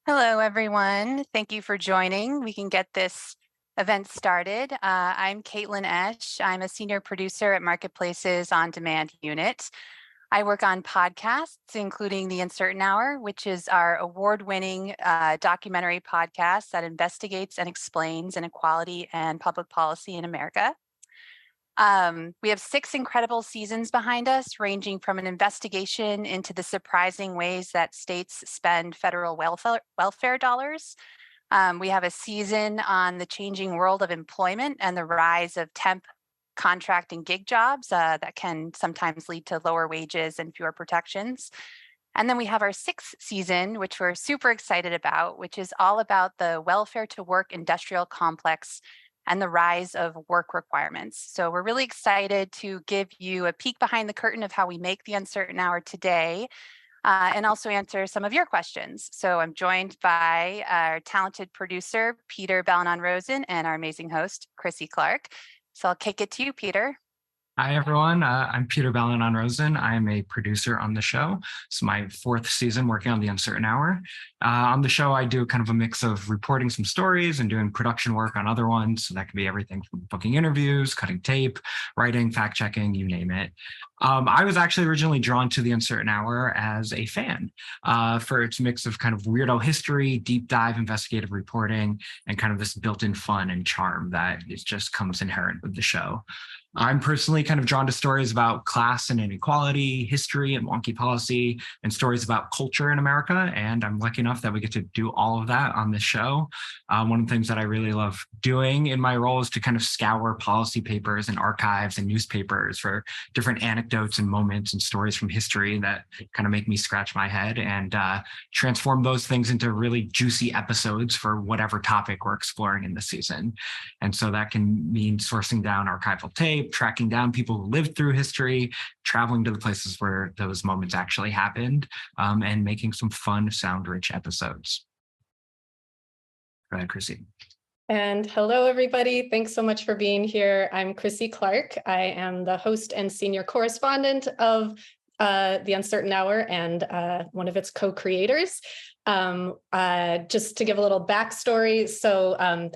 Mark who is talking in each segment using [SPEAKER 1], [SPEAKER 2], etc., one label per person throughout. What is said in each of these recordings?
[SPEAKER 1] Hello, everyone. Thank you for joining. We can get this event started. I'm Caitlin Esch. I'm a senior producer at Marketplace's On Demand unit. I work on podcasts, including The Uncertain Hour, which is our award-winning documentary podcast that investigates and explains inequality and public policy in America. We have 6 incredible seasons behind us, ranging from an investigation into the surprising ways that states spend federal welfare dollars. We have a season on the changing world of employment and the rise of temp, contract, and gig jobs that can sometimes lead to lower wages and fewer protections. And then we have our 6th season, which we're super excited about, which is all about the welfare to work industrial complex and the rise of work requirements. So we're really excited to give you a peek behind the curtain of how we make The Uncertain Hour today, and also answer some of your questions. So I'm joined by our talented producer, Peter Balonon-Rosen, and our amazing host, Krissy Clark. So I'll kick it to you, Peter.
[SPEAKER 2] Hi, everyone. I'm Peter Balonon-Rosen. I'm a producer on the show. It's my 4th season working on The Uncertain Hour. On the show, I do kind of a mix of reporting some stories and doing production work on other ones. So that can be everything from booking interviews, cutting tape, writing, fact-checking, you name it. I was actually originally drawn to The Uncertain Hour as a fan for its mix of kind of weirdo history, deep dive investigative reporting, and kind of this built-in fun and charm that just comes inherent with the show. I'm personally kind of drawn to stories about class and inequality, history and wonky policy, and stories about culture in America. And I'm lucky enough that we get to do all of that on this show. One of the things that I really love doing in my role is to kind of scour policy papers and archives and newspapers for different anecdotes and moments and stories from history that kind of make me scratch my head and transform those things into really juicy episodes for whatever topic we're exploring in the season. And so that can mean sourcing down archival tape, tracking down people who lived through history, traveling to the places where those moments actually happened, and making some fun, sound-rich episodes. Go ahead, Krissy.
[SPEAKER 3] And hello, everybody. Thanks so much for being here. I'm Krissy Clark. I am the host and senior correspondent of The Uncertain Hour and one of its co-creators. Just to give a little backstory, so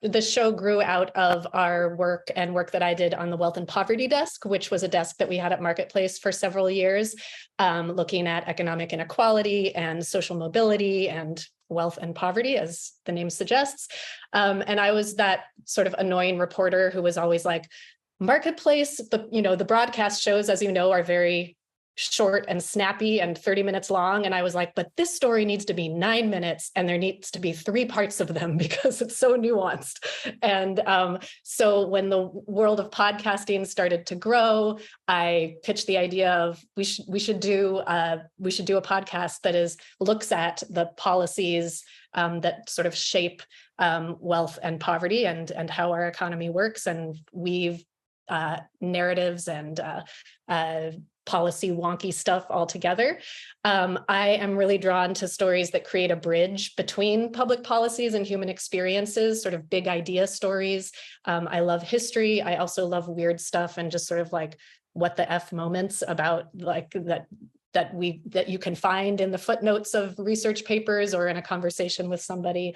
[SPEAKER 3] the show grew out of our work that I did on the Wealth and Poverty Desk, which was a desk that we had at Marketplace for several years, looking at economic inequality and social mobility and wealth and poverty, as the name suggests. And I was that sort of annoying reporter who was always like, Marketplace, the broadcast shows, as you know, are very short and snappy and 30 minutes long. And I was like, but this story needs to be 9 minutes and there needs to be 3 parts of them because it's so nuanced. And so when the world of podcasting started to grow, I pitched the idea of we should do a podcast that looks at the policies that sort of shape wealth and poverty and how our economy works, and weave narratives and policy wonky stuff all together. I am really drawn to stories that create a bridge between public policies and human experiences, sort of big idea stories. I love history. I also love weird stuff and just sort of like what the F moments about like that you can find in the footnotes of research papers or in a conversation with somebody.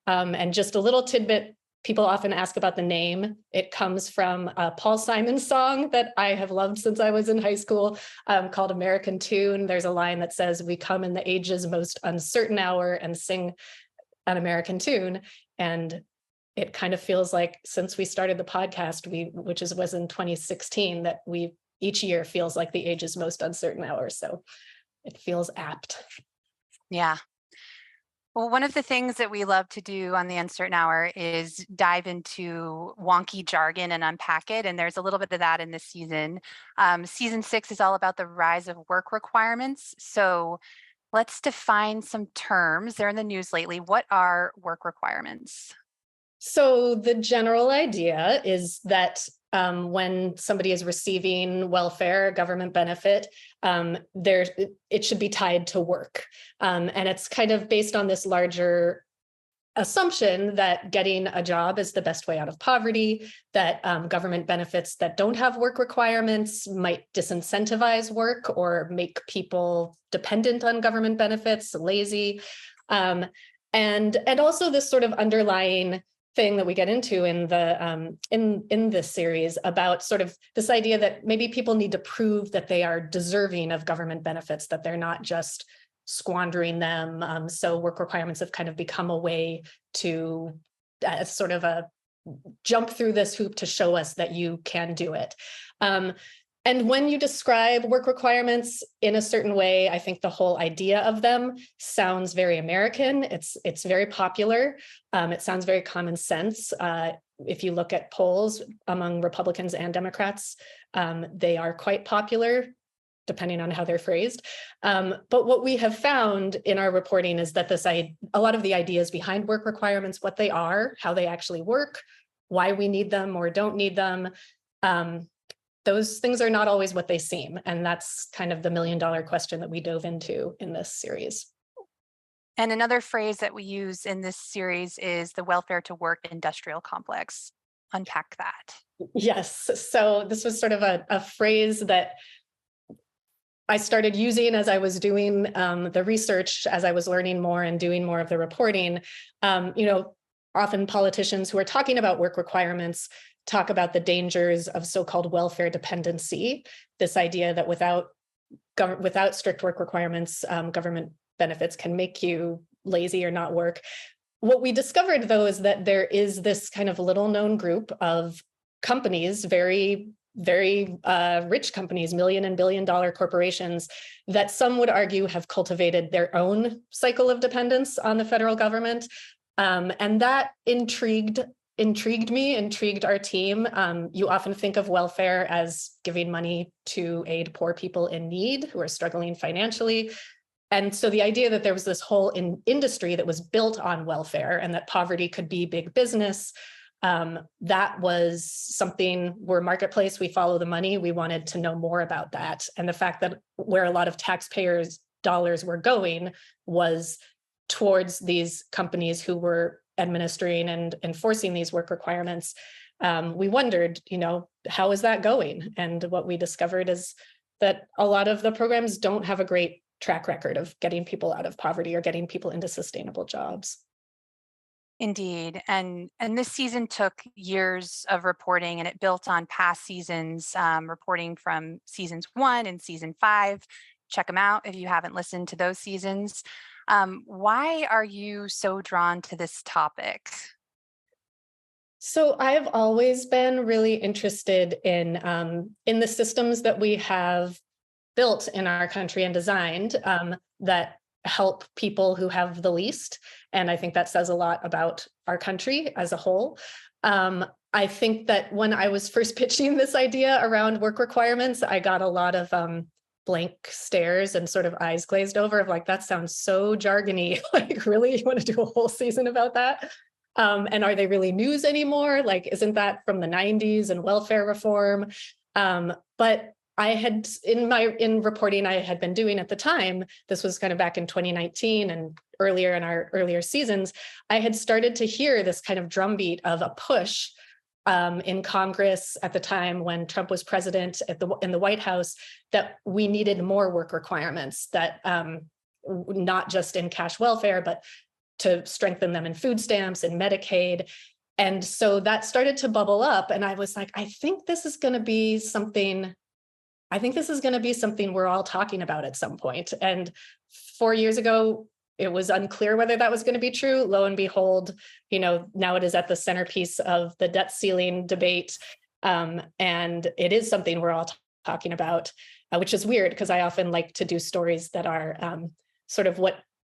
[SPEAKER 3] And just a little tidbit, people often ask about the name. It comes from a Paul Simon song that I have loved since I was in high school, called American Tune. There's a line that says, "We come in the age's most uncertain hour and sing an American tune." And it kind of feels like since we started the podcast, which was in 2016, that each year feels like the age's most uncertain hour. So it feels apt.
[SPEAKER 1] Yeah. Well, one of the things that we love to do on The Uncertain Hour is dive into wonky jargon and unpack it. And there's a little bit of that in this season. Season 6 is all about the rise of work requirements. So let's define some terms. They're in the news lately. What are work requirements?
[SPEAKER 3] So the general idea is that when somebody is receiving welfare, government benefit, it should be tied to work. And it's kind of based on this larger assumption that getting a job is the best way out of poverty, that government benefits that don't have work requirements might disincentivize work or make people dependent on government benefits, lazy. And also this sort of underlying thing that we get into in the in this series about sort of this idea that maybe people need to prove that they are deserving of government benefits, that they're not just squandering them. So work requirements have kind of become a way to sort of jump through this hoop to show us that you can do it. And when you describe work requirements in a certain way, I think the whole idea of them sounds very American. It's very popular. It sounds very common sense. If you look at polls among Republicans and Democrats, they are quite popular, depending on how they're phrased. But what we have found in our reporting is that a lot of the ideas behind work requirements, what they are, how they actually work, why we need them or don't need them, those things are not always what they seem. And that's kind of the million-dollar question that we dove into in this series.
[SPEAKER 1] And another phrase that we use in this series is the welfare to work industrial complex. Unpack that.
[SPEAKER 3] Yes. So this was sort of a phrase that I started using as I was doing the research, as I was learning more and doing more of the reporting. Often politicians who are talking about work requirements talk about the dangers of so-called welfare dependency, this idea that without strict work requirements, government benefits can make you lazy or not work. What we discovered, though, is that there is this kind of little-known group of companies, very rich companies, million and billion-dollar corporations, that some would argue have cultivated their own cycle of dependence on the federal government. And that intrigued me, intrigued our team. You often think of welfare as giving money to aid poor people in need who are struggling financially. And so the idea that there was this whole industry that was built on welfare and that poverty could be big business, that was something. We're a marketplace, we follow the money. We wanted to know more about that. And the fact that where a lot of taxpayers' dollars were going was towards these companies who were administering and enforcing these work requirements. We wondered, how is that going? And what we discovered is that a lot of the programs don't have a great track record of getting people out of poverty or getting people into sustainable jobs.
[SPEAKER 1] Indeed. And this season took years of reporting, and it built on past seasons, reporting from seasons 1 and season 5. Check them out if you haven't listened to those seasons. Why are you so drawn to this topic?
[SPEAKER 3] So I've always been really interested in the systems that we have built in our country and designed that help people who have the least. And I think that says a lot about our country as a whole. I think that when I was first pitching this idea around work requirements, I got a lot of blank stares and sort of eyes glazed over of like, that sounds so jargony. Like, really, you want to do a whole season about that? And are they really news anymore? Like, isn't that from the 90s and welfare reform? But I had in reporting I had been doing at the time, this was kind of back in 2019 and earlier in our earlier seasons, I had started to hear this kind of drumbeat of a push in Congress at the time when Trump was president in the White House, that we needed more work requirements, that not just in cash welfare, but to strengthen them in food stamps and Medicaid. And so that started to bubble up. And I was like, I think this is going to be something we're all talking about at some point. And 4 years ago, it was unclear whether that was going to be true. Lo and behold, now it is at the centerpiece of the debt ceiling debate. And it is something we're all talking about, which is weird because I often like to do stories that are sort of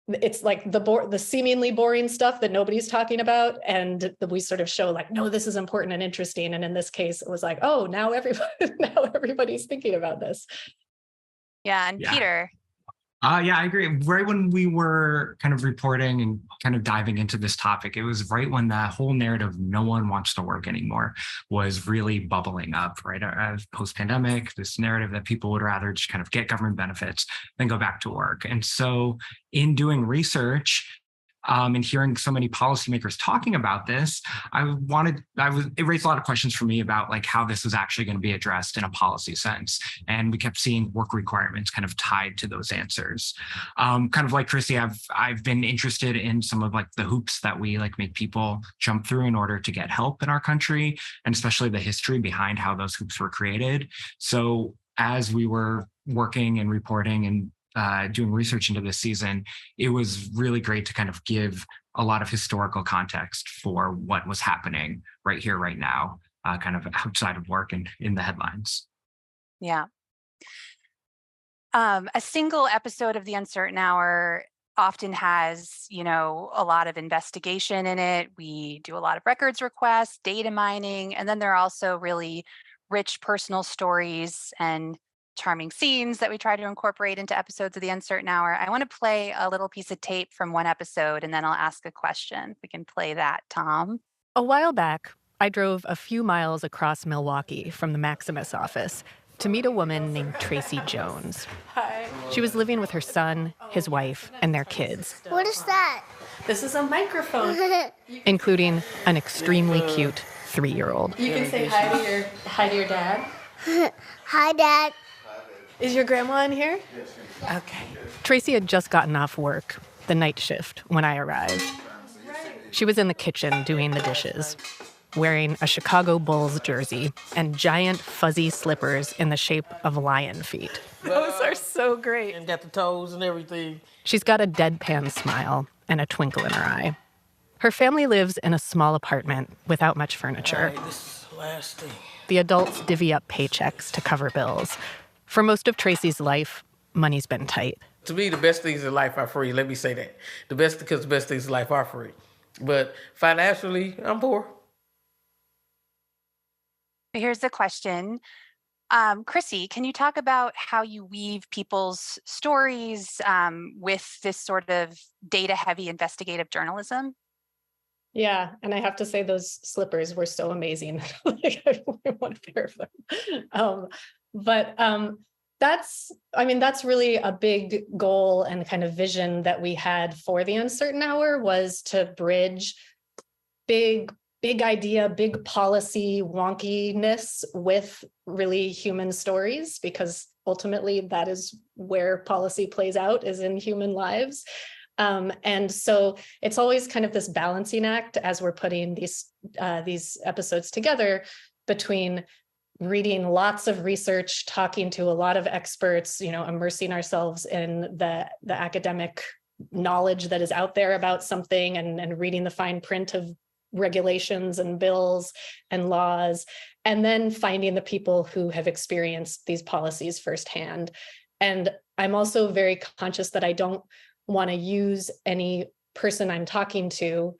[SPEAKER 3] it's like the seemingly boring stuff that nobody's talking about. And we sort of show like, no, this is important and interesting. And in this case, it was like, oh, now everybody's thinking about this.
[SPEAKER 1] Yeah. And Peter.
[SPEAKER 2] Yeah, I agree. Right when we were kind of reporting and kind of diving into this topic, it was right when that whole narrative, no one wants to work anymore, was really bubbling up, right? As post-pandemic, this narrative that people would rather just kind of get government benefits than go back to work. And so in doing research, And hearing so many policymakers talking about this, it raised a lot of questions for me about like how this was actually going to be addressed in a policy sense. And we kept seeing work requirements kind of tied to those answers. Kind of like Krissy, I've been interested in some of like the hoops that we like make people jump through in order to get help in our country, and especially the history behind how those hoops were created. So as we were working and reporting and doing research into this season, it was really great to kind of give a lot of historical context for what was happening right here, right now, kind of outside of work and in the headlines.
[SPEAKER 1] Yeah. A single episode of The Uncertain Hour often has, a lot of investigation in it. We do a lot of records requests, data mining, and then there are also really rich personal stories and charming scenes that we try to incorporate into episodes of The Uncertain Hour. I want to play a little piece of tape from one episode, and then I'll ask a question. We can play that, Tom.
[SPEAKER 4] A while back, I drove a few miles across Milwaukee from the Maximus office to meet a woman named Tracy Jones.
[SPEAKER 3] Hi.
[SPEAKER 4] She was living with her son, his wife, and their kids.
[SPEAKER 5] What is that?
[SPEAKER 3] This is a microphone.
[SPEAKER 4] Including an extremely cute 3-year-old.
[SPEAKER 3] You can say hi to your dad.
[SPEAKER 5] Hi, Dad.
[SPEAKER 3] Is your grandma in here? Okay.
[SPEAKER 4] Tracy had just gotten off work, the night shift, when I arrived. She was in the kitchen doing the dishes, wearing a Chicago Bulls jersey and giant fuzzy slippers in the shape of lion feet.
[SPEAKER 3] Those are so great.
[SPEAKER 6] And got the toes and everything.
[SPEAKER 4] She's got a deadpan smile and a twinkle in her eye. Her family lives in a small apartment without much furniture.
[SPEAKER 6] All right, this is the last thing.
[SPEAKER 4] The adults divvy up paychecks to cover bills. For most of Tracy's life, money's been tight.
[SPEAKER 6] To me, the best things in life are free. Let me say that. Because the best things in life are free. But financially, I'm poor.
[SPEAKER 1] Here's the question. Krissy, can you talk about how you weave people's stories with this sort of data-heavy investigative journalism?
[SPEAKER 3] Yeah, and I have to say those slippers were so amazing. Like, I really want a pair of them. That's really a big goal and kind of vision that we had for The Uncertain Hour, was to bridge big idea, big policy wonkiness with really human stories, because ultimately that is where policy plays out, is in human lives. And so it's always kind of this balancing act as we're putting these episodes together, between reading lots of research, talking to a lot of experts, immersing ourselves in the academic knowledge that is out there about something, and reading the fine print of regulations and bills and laws, and then finding the people who have experienced these policies firsthand. And I'm also very conscious that I don't want to use any person I'm talking to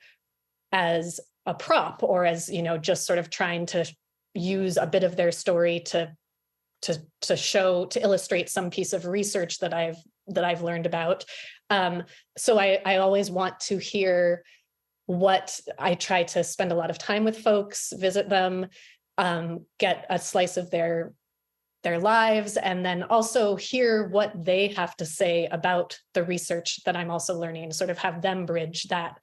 [SPEAKER 3] as a prop, or as, just sort of trying to use a bit of their story to illustrate some piece of research that I've learned about. So I always want to hear what I try to spend a lot of time with folks, visit them, get a slice of their lives, and then also hear what they have to say about the research that I'm also learning, sort of have them bridge that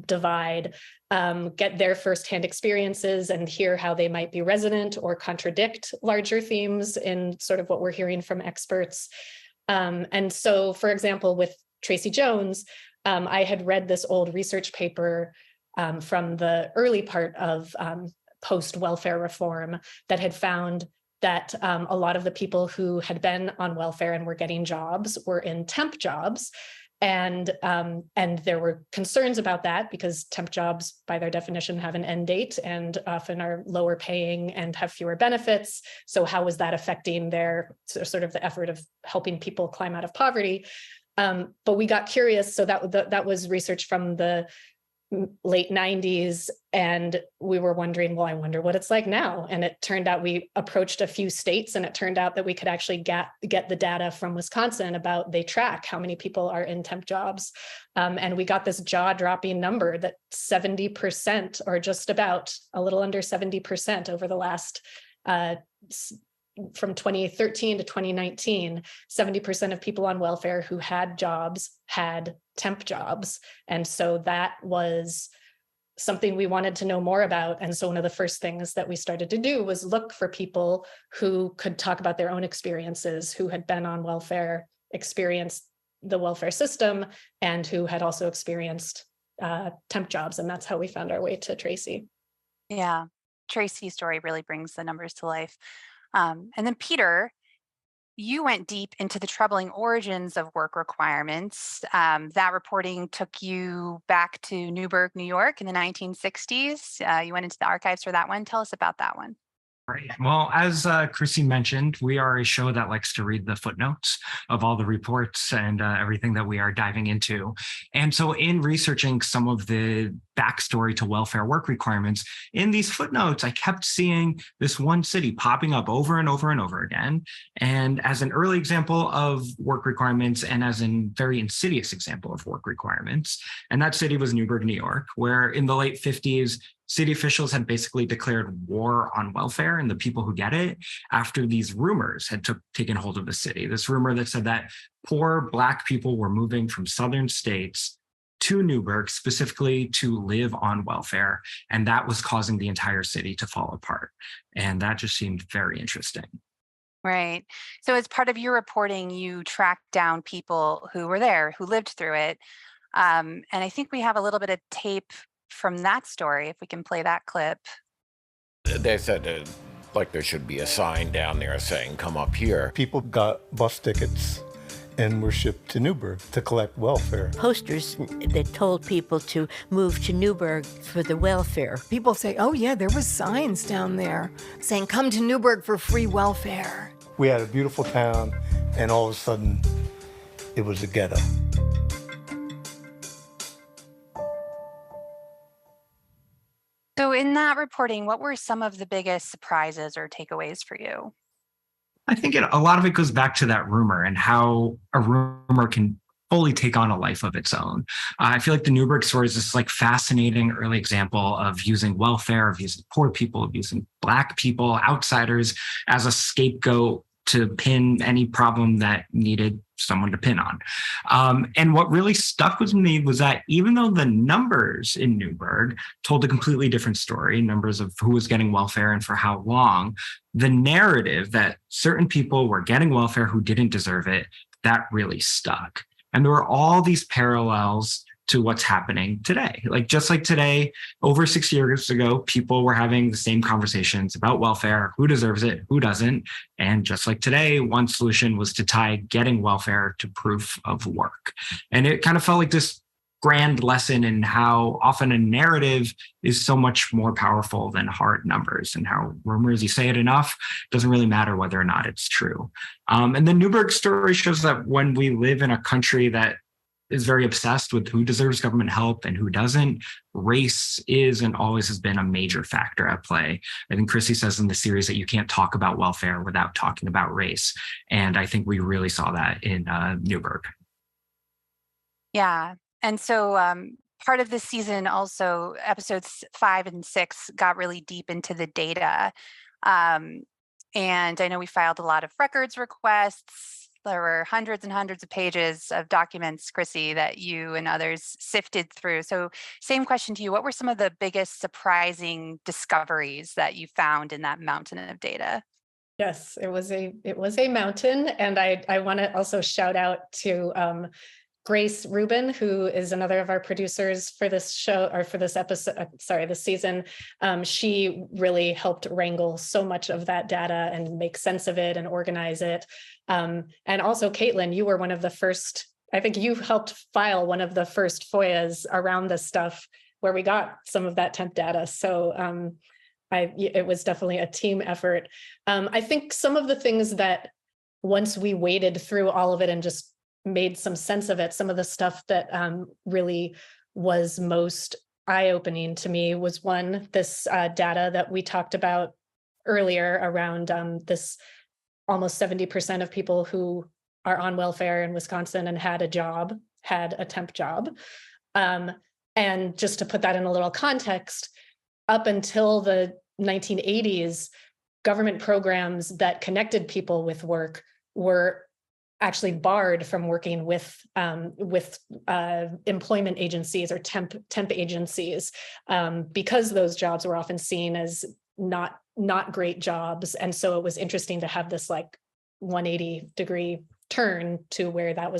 [SPEAKER 3] divide, get their firsthand experiences and hear how they might be resonant or contradict larger themes in sort of what we're hearing from experts. And so, for example, with Tracy Jones, I had read this old research paper from the early part of post-welfare reform that had found that a lot of the people who had been on welfare and were getting jobs were in temp jobs. And there were concerns about that, because temp jobs, by their definition, have an end date and often are lower paying and have fewer benefits. So how was that affecting their sort of the effort of helping people climb out of poverty? But we got curious. So that was research from the late 90s. And we were wondering, well, I wonder what it's like now. And it turned out we approached a few states, and it turned out that we could actually get the data from Wisconsin about, they track how many people are in temp jobs. And we got this jaw-dropping number that 70%, or just about a little under 70% over the last from 2013 to 2019, 70% of people on welfare who had jobs had temp jobs. And so that was something we wanted to know more about. And so one of the first things that we started to do was look for people who could talk about their own experiences, who had been on welfare, experienced the welfare system, and who had also experienced temp jobs. And that's how we found our way to Tracy.
[SPEAKER 1] Yeah, Tracy's story really brings the numbers to life. And then Peter, you went deep into the troubling origins of work requirements. That reporting took you back to Newburgh, New York in the 1960s. You went into the archives for that one. Tell us about that one.
[SPEAKER 2] Right. Well, as Krissy mentioned, we are a show that likes to read the footnotes of all the reports and everything that we are diving into. And so in researching some of the backstory to welfare work requirements, in these footnotes, I kept seeing this one city popping up over and over and over again. And as an early example of work requirements and as a very insidious example of work requirements. And that city was Newburgh, New York, where in the late 50s, city officials had basically declared war on welfare and the people who get it after these rumors had taken hold of the city. This rumor that said that poor Black people were moving from southern states to Newburgh specifically to live on welfare. And that was causing the entire city to fall apart. And that just seemed very interesting.
[SPEAKER 1] Right. So as part of your reporting, you tracked down people who were there, who lived through it. And I think we have a little bit of tape from that story, if we can play that clip.
[SPEAKER 7] They said like there should be a sign down there saying, come up here.
[SPEAKER 8] People got bus tickets and were shipped to Newburgh to collect welfare.
[SPEAKER 9] Posters that told people to move to Newburgh for the welfare.
[SPEAKER 10] People say, oh yeah, there was signs down there saying, come to Newburgh for free welfare.
[SPEAKER 8] We had a beautiful town, and all of a sudden, it was a ghetto.
[SPEAKER 1] So in that reporting, what were some of the biggest surprises or takeaways for you?
[SPEAKER 2] I think a lot of it goes back to that rumor and how a rumor can fully take on a life of its own. I feel like the Newburgh story is this like fascinating early example of using welfare, of using poor people, of using Black people, outsiders as a scapegoat to pin any problem that needed someone to pin on. And what really stuck with me was that even though the numbers in Newburgh told a completely different story, numbers of who was getting welfare and for how long, the narrative that certain people were getting welfare who didn't deserve it, that really stuck. And there were all these parallels to what's happening today. Like just like today, over 6 years ago, people were having the same conversations about welfare, who deserves it, who doesn't. And just like today, one solution was to tie getting welfare to proof of work. And it kind of felt like this grand lesson in how often a narrative is so much more powerful than hard numbers, and how rumors, you say it enough, doesn't really matter whether or not it's true. And the Newburgh story shows that when we live in a country that is very obsessed with who deserves government help and who doesn't, race is and always has been a major factor at play. I think Krissy says in the series that you can't talk about welfare without talking about race. And I think we really saw that in Newburgh.
[SPEAKER 1] Yeah. And so part of this season also, episodes 5 and 6 got really deep into the data. And I know we filed a lot of records requests. There were hundreds and hundreds of pages of documents, Krissy, that you and others sifted through. So same question to you. What were some of the biggest surprising discoveries that you found in that mountain of data?
[SPEAKER 3] Yes, it was a mountain. And I want to also shout out to Grace Rubin, who is another of our producers for this show, or for this episode, this season. She really helped wrangle so much of that data and make sense of it and organize it. And also, Caitlin, you were one of the first, I think you helped file one of the first FOIAs around this stuff where we got some of that temp data. So it was definitely a team effort. I think some of the things that once we waded through all of it and just made some sense of it, some of the stuff that really was most eye-opening to me was one, this data that we talked about earlier around this almost 70% of people who are on welfare in Wisconsin and had a temp job. And just to put that in a little context, up until the 1980s, government programs that connected people with work were actually barred from working with employment agencies or temp agencies, because those jobs were often seen as not great jobs. And so it was interesting to have this like 180-degree turn to where it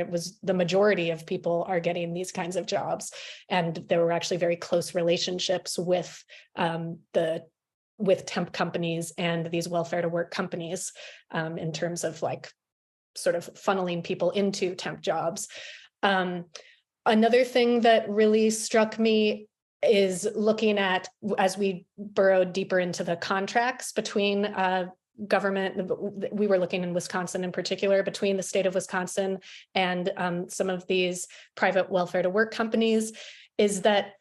[SPEAKER 3] was the majority of people are getting these kinds of jobs. And there were actually very close relationships with temp companies and these welfare to work companies, in terms of like sort of funneling people into temp jobs. Another thing that really struck me is looking at, as we burrowed deeper into the contracts between government, we were looking in Wisconsin in particular, between the state of Wisconsin and some of these private welfare to work companies, is that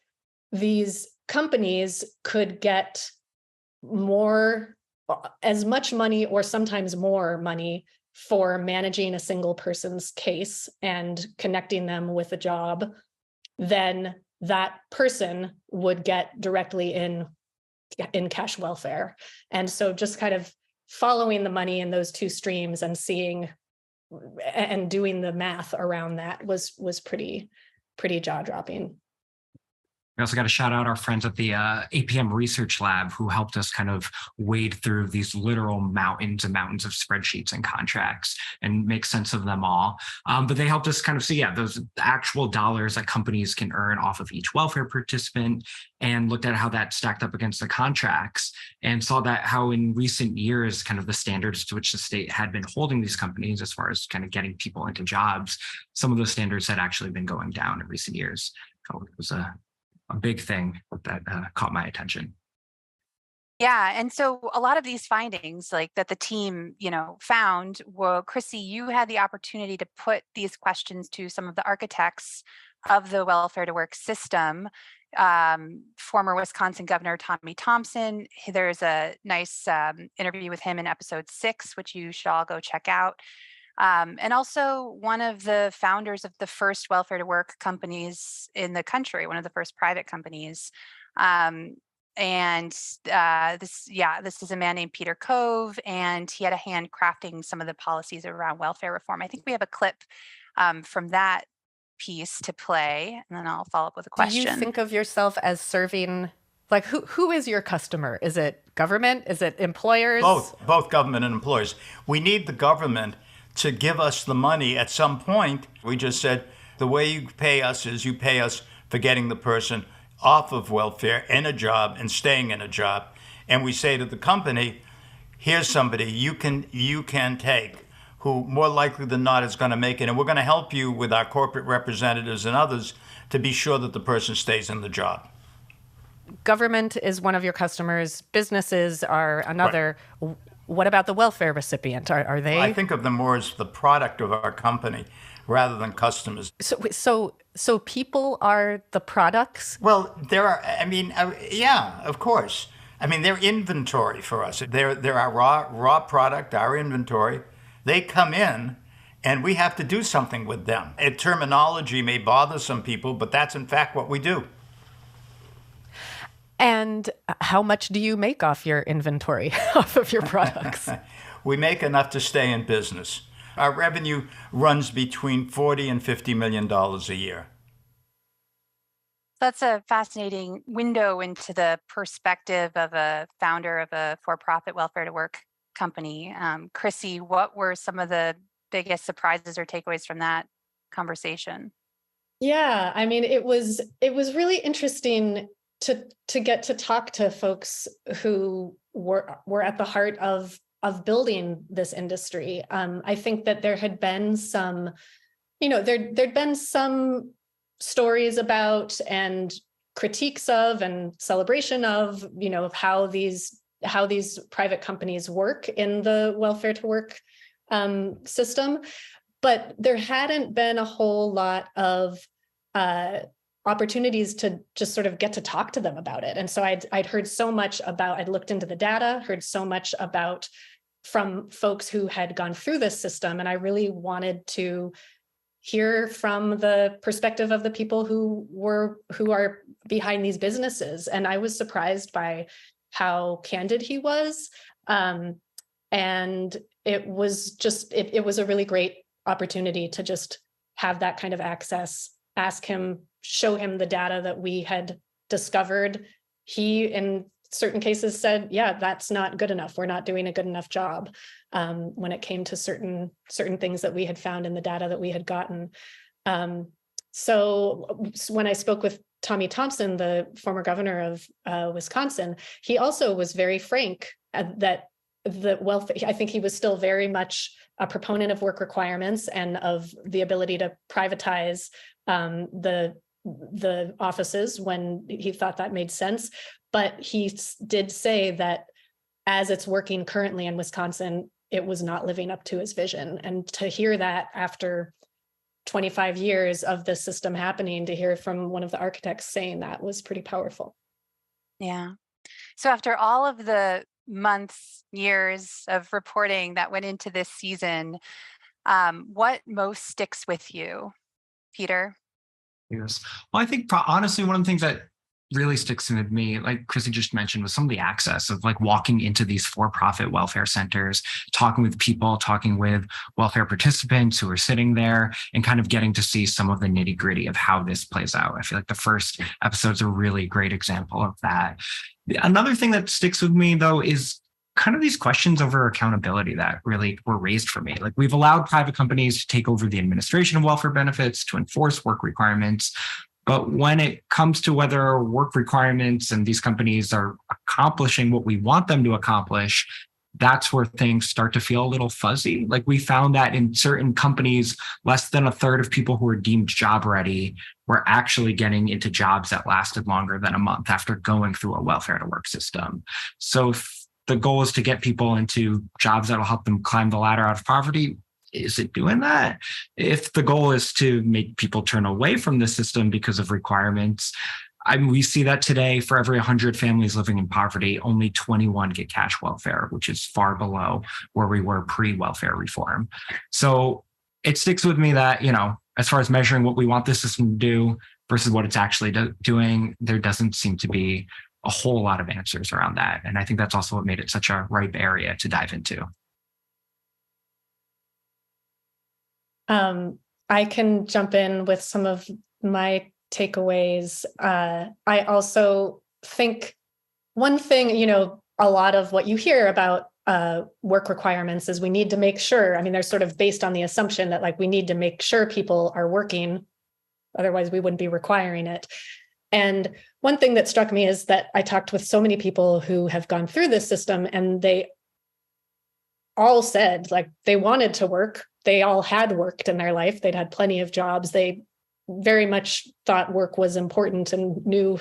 [SPEAKER 3] these companies could get as much money or sometimes more money for managing a single person's case and connecting them with a job than that person would get directly in cash welfare. And so just kind of following the money in those two streams and seeing and doing the math around that was pretty jaw-dropping.
[SPEAKER 2] We also got to shout out our friends at the APM Research Lab who helped us kind of wade through these literal mountains and mountains of spreadsheets and contracts and make sense of them all. But they helped us kind of see, those actual dollars that companies can earn off of each welfare participant, and looked at how that stacked up against the contracts, and saw that how in recent years, kind of the standards to which the state had been holding these companies as far as kind of getting people into jobs, some of those standards had actually been going down in recent years. So it was a big thing that caught my attention.
[SPEAKER 1] Yeah, and so a lot of these findings, like that the team, found, well, Krissy, you had the opportunity to put these questions to some of the architects of the welfare to work system. Former Wisconsin Governor Tommy Thompson. There's a nice interview with him in episode 6, which you should all go check out. And also one of the founders of the first welfare to work companies in the country, one of the first private companies. This is a man named Peter Cove, and he had a hand crafting some of the policies around welfare reform. I think we have a clip from that piece to play, and then I'll follow up with a question.
[SPEAKER 4] Do you think of yourself as serving, like who is your customer? Is it government? Is it employers?
[SPEAKER 11] Both government and employers. We need the government to give us the money at some point. We just said, the way you pay us is you pay us for getting the person off of welfare in a job and staying in a job. And we say to the company, here's somebody you can take who more likely than not is going to make it. And we're going to help you with our corporate representatives and others to be sure that the person stays in the job.
[SPEAKER 4] Government is one of your customers. Businesses are another. Right. What about the welfare recipient? Are they?
[SPEAKER 11] I think of them more as the product of our company rather than customers.
[SPEAKER 4] So people are the products?
[SPEAKER 11] Well, there are, yeah, of course. They're inventory for us. They're our raw product, our inventory. They come in and we have to do something with them. Terminology may bother some people, but that's in fact what we do.
[SPEAKER 4] And how much do you make off your inventory, off of your products?
[SPEAKER 11] We make enough to stay in business. Our revenue runs between $40 and $50 million a year.
[SPEAKER 1] That's a fascinating window into the perspective of a founder of a for-profit welfare to work company. Krissy, what were some of the biggest surprises or takeaways from that conversation?
[SPEAKER 3] Yeah, it was really interesting to get to talk to folks who were at the heart of building this industry. I think that there had been some, there'd been some stories about and critiques of and celebration of, of how these private companies work in the welfare to work system, but there hadn't been a whole lot of opportunities to just sort of get to talk to them about it. And so I'd heard so much I'd looked into the data, heard so much from folks who had gone through this system. And I really wanted to hear from the perspective of the people who are behind these businesses. And I was surprised by how candid he was. And it was just, it was a really great opportunity to just have that kind of access, ask him, show him the data that we had discovered. He, in certain cases, said, yeah, that's not good enough. We're not doing a good enough job when it came to certain things that we had found in the data that we had gotten. So when I spoke with Tommy Thompson, the former governor of Wisconsin, he also was very frank that the welfare, I think he was still very much a proponent of work requirements and of the ability to privatize the offices when he thought that made sense. But he did say that as it's working currently in Wisconsin, it was not living up to his vision. And to hear that after 25 years of this system happening, to hear from one of the architects saying that was pretty powerful.
[SPEAKER 1] Yeah. So after all of the months, years of reporting that went into this season, what most sticks with you, Peter?
[SPEAKER 2] Yes. Well, I think honestly, one of the things that really sticks with me, like Krissy just mentioned, was some of the access of like walking into these for-profit welfare centers, talking with people, talking with welfare participants who are sitting there, and kind of getting to see some of the nitty-gritty of how this plays out. I feel like the first episode's a really great example of that. Another thing that sticks with me, though, is kind of these questions over accountability that really were raised for me. Like, we've allowed private companies to take over the administration of welfare benefits, to enforce work requirements. But when it comes to whether work requirements and these companies are accomplishing what we want them to accomplish, that's where things start to feel a little fuzzy. Like, we found that in certain companies, less than a third of people who were deemed job ready were actually getting into jobs that lasted longer than a month after going through a welfare to work system. So if the goal is to get people into jobs that'll help them climb the ladder out of poverty, is it doing that? If the goal is to make people turn away from the system because of requirements, I mean, we see that today for every 100 families living in poverty, only 21 get cash welfare, which is far below where we were pre-welfare reform. So it sticks with me that, you know, as far as measuring what we want the system to do versus what it's actually doing, there doesn't seem to be a whole lot of answers around that. And I think that's also what made it such a ripe area to dive into.
[SPEAKER 3] I can jump in with some of my takeaways. I also think one thing, you know, a lot of what you hear about work requirements is we need to make sure, I mean, they're sort of based on the assumption that like we need to make sure people are working, otherwise we wouldn't be requiring it. And one thing that struck me is that I talked with so many people who have gone through this system, and they all said like they wanted to work. They all had worked in their life. They'd had plenty of jobs. They very much thought work was important and knew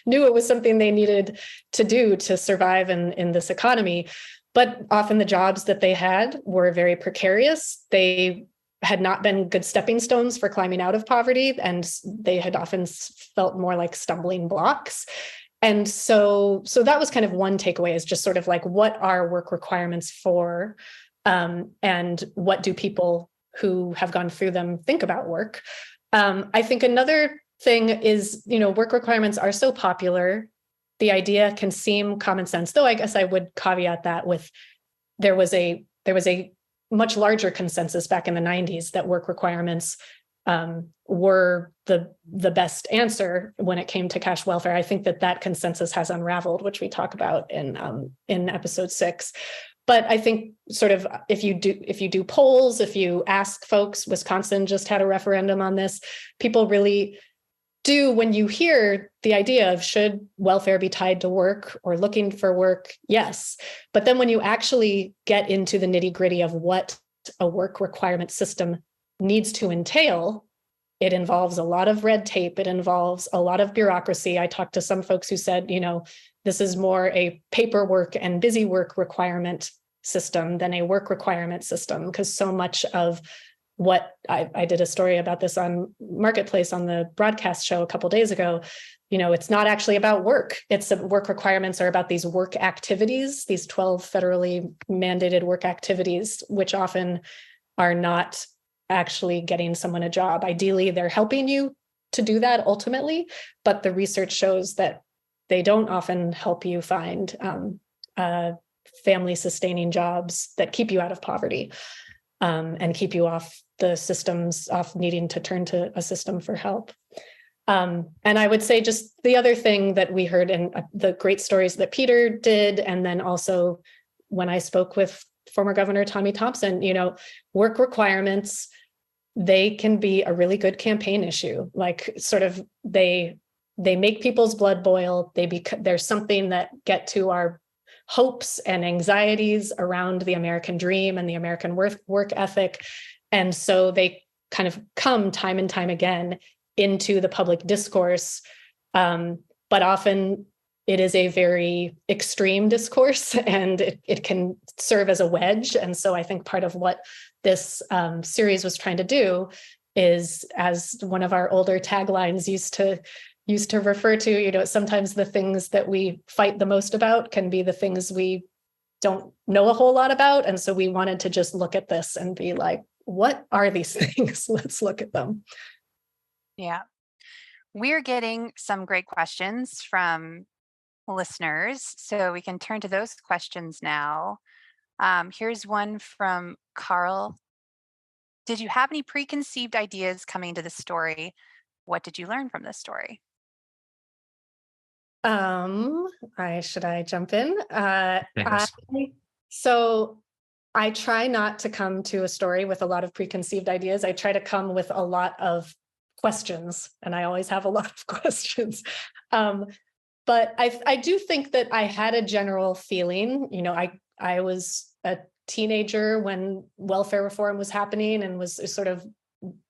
[SPEAKER 3] it was something they needed to do to survive in this economy. But often the jobs that they had were very precarious. They had not been good stepping stones for climbing out of poverty, and they had often felt more like stumbling blocks. And so that was kind of one takeaway, is just sort of like, what are work requirements for? And what do people who have gone through them think about work? I think another thing is, you know, work requirements are so popular. The idea can seem common sense, though I guess I would caveat that with there was a much larger consensus back in the 90s that work requirements were the best answer when it came to cash welfare. I think that consensus has unraveled, which we talk about in episode 6. But I think sort of if you do polls, if you ask folks, Wisconsin just had a referendum on this, people really do, when you hear the idea of should welfare be tied to work or looking for work, yes. But then when you actually get into the nitty-gritty of what a work requirement system needs to entail, it involves a lot of red tape. It involves a lot of bureaucracy. I talked to some folks who said, you know, this is more a paperwork and busy work requirement system than a work requirement system, because so much of what I did a story about this on Marketplace on the broadcast show a couple of days ago. You know, it's not actually about work. It's work requirements are about these work activities, these 12 federally mandated work activities, which often are not actually getting someone a job. Ideally, they're helping you to do that ultimately, but the research shows that they don't often help you find family sustaining jobs that keep you out of poverty, and keep you off the systems, off needing to turn to a system for help. And I would say just the other thing that we heard in the great stories that Peter did, and then also when I spoke with former Governor Tommy Thompson, work requirements, they can be a really good campaign issue. Like sort of they make people's blood boil. There's something that get to our hopes and anxieties around the American dream and the American work ethic. And so they kind of come time and time again into the public discourse. But often it is a very extreme discourse, and it can serve as a wedge. And so I think part of what this series was trying to do is, as one of our older taglines used to refer to, sometimes the things that we fight the most about can be the things we don't know a whole lot about. And so we wanted to just look at this and be like, what are these things? Let's look at them.
[SPEAKER 1] Yeah. We're getting some great questions from listeners, so we can turn to those questions now. Here's one from Carl. Did you have any preconceived ideas coming to the story? What did you learn from this story?
[SPEAKER 3] Should I jump in?
[SPEAKER 2] Yes.
[SPEAKER 3] So I try not to come to a story with a lot of preconceived ideas. I try to come with a lot of questions, and I always have a lot of questions. But I do think that I had a general feeling, I was a teenager when welfare reform was happening, and was sort of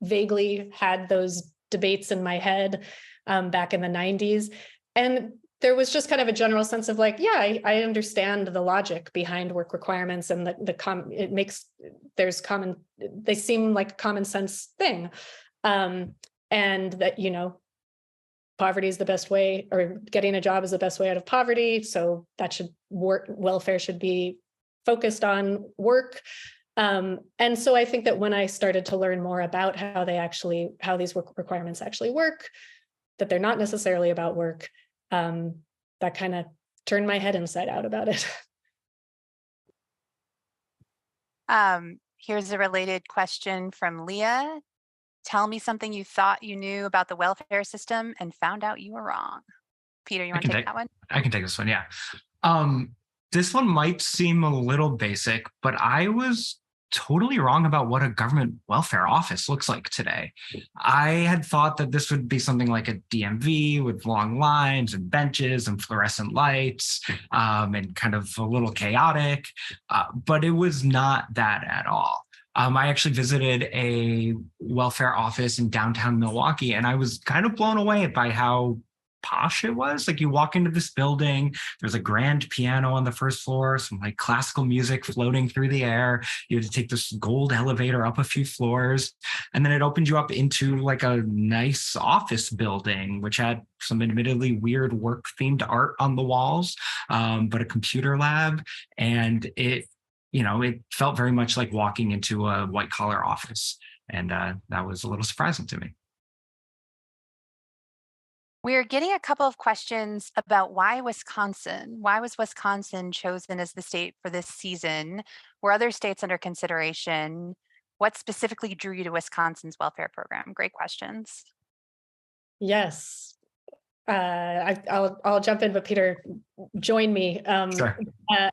[SPEAKER 3] vaguely had those debates in my head back in the 90s. And there was just kind of a general sense of like, yeah, I understand the logic behind work requirements, and they seem like a common sense thing. And that, poverty is the best way, or getting a job is the best way out of poverty. So that should work. Welfare should be focused on work. And so I think that when I started to learn more about how these work requirements actually work, that they're not necessarily about work, that kind of turned my head inside out about it.
[SPEAKER 1] Here's a related question from Leah. Tell me something you thought you knew about the welfare system and found out you were wrong. Peter, you want to take that one?
[SPEAKER 2] I can take this one, yeah. This one might seem a little basic, but I was totally wrong about what a government welfare office looks like today. I had thought that this would be something like a DMV with long lines and benches and fluorescent lights, and kind of a little chaotic, but it was not that at all. I actually visited a welfare office in downtown Milwaukee, and I was kind of blown away by how posh it was. Like, you walk into this building, there's a grand piano on the first floor, some like classical music floating through the air. You had to take this gold elevator up a few floors, and then it opened you up into like a nice office building, which had some admittedly weird work themed art on the walls, but a computer lab. And it felt very much like walking into a white collar office. And that was a little surprising to me.
[SPEAKER 1] We're getting a couple of questions about why Wisconsin? Why was Wisconsin chosen as the state for this season? Were other states under consideration? What specifically drew you to Wisconsin's welfare program? Great questions.
[SPEAKER 3] Yes. I'll jump in, but Peter, join me.
[SPEAKER 2] Sure.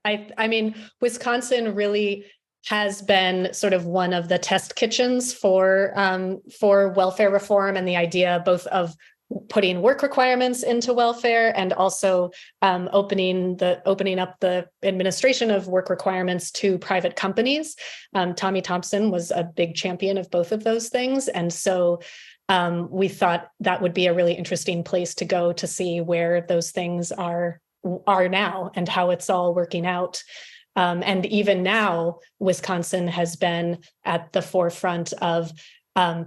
[SPEAKER 3] I mean, Wisconsin really has been sort of one of the test kitchens for welfare reform, and the idea both of putting work requirements into welfare and also opening up the administration of work requirements to private companies. Tommy Thompson was a big champion of both of those things, and so we thought that would be a really interesting place to go to see where those things are now and how it's all working out. And even now, Wisconsin has been at the forefront of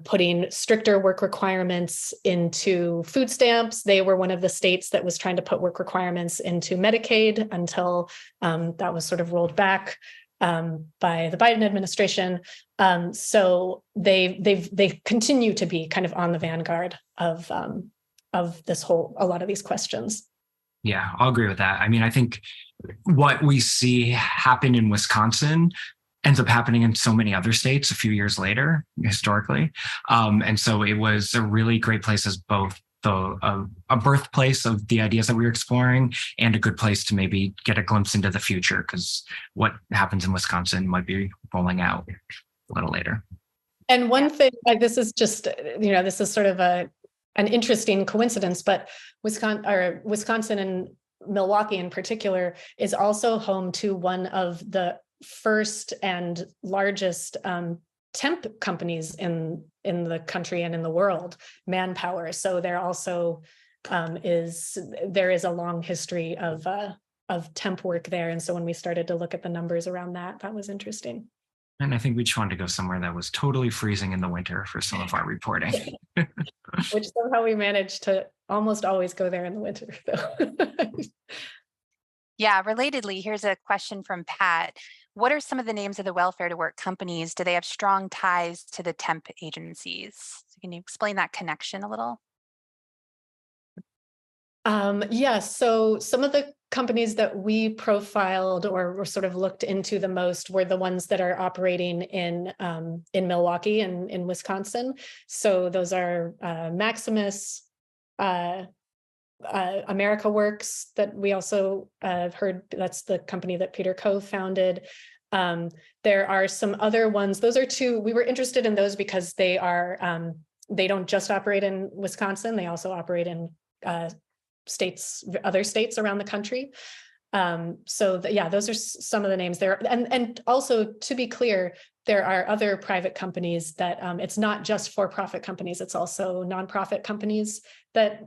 [SPEAKER 3] putting stricter work requirements into food stamps. They were one of the states that was trying to put work requirements into Medicaid until that was sort of rolled back by the Biden administration. So they continue to be kind of on the vanguard of a lot of these questions.
[SPEAKER 2] Yeah, I'll agree with that. I mean, I think what we see happen in Wisconsin ends up happening in so many other states a few years later, historically. And so it was a really great place as both a birthplace of the ideas that we were exploring and a good place to maybe get a glimpse into the future, because what happens in Wisconsin might be rolling out a little later.
[SPEAKER 3] And one thing, this is just, this is sort of an interesting coincidence, but Wisconsin and Milwaukee in particular is also home to one of the first and largest temp companies in the country and in the world, Manpower. So there also there is a long history of temp work there. And so when we started to look at the numbers around that, that was interesting.
[SPEAKER 2] And I think we just wanted to go somewhere that was totally freezing in the winter for some of our reporting.
[SPEAKER 3] Which somehow we managed to almost always go there in the winter.
[SPEAKER 1] Yeah, relatedly, here's a question from Pat. What are some of the names of the welfare to work companies? Do they have strong ties to the temp agencies? So can you explain that connection a little?
[SPEAKER 3] So some of the companies that we profiled or sort of looked into the most were the ones that are operating in Milwaukee and in Wisconsin. So those are Maximus, America Works, that we also heard, that's the company that Peter co-founded. There are some other ones. Those are two, we were interested in those because they are, they don't just operate in Wisconsin, they also operate in other states around the country. Those are some of the names there. And also, to be clear, there are other private companies that it's not just for-profit companies, it's also nonprofit companies that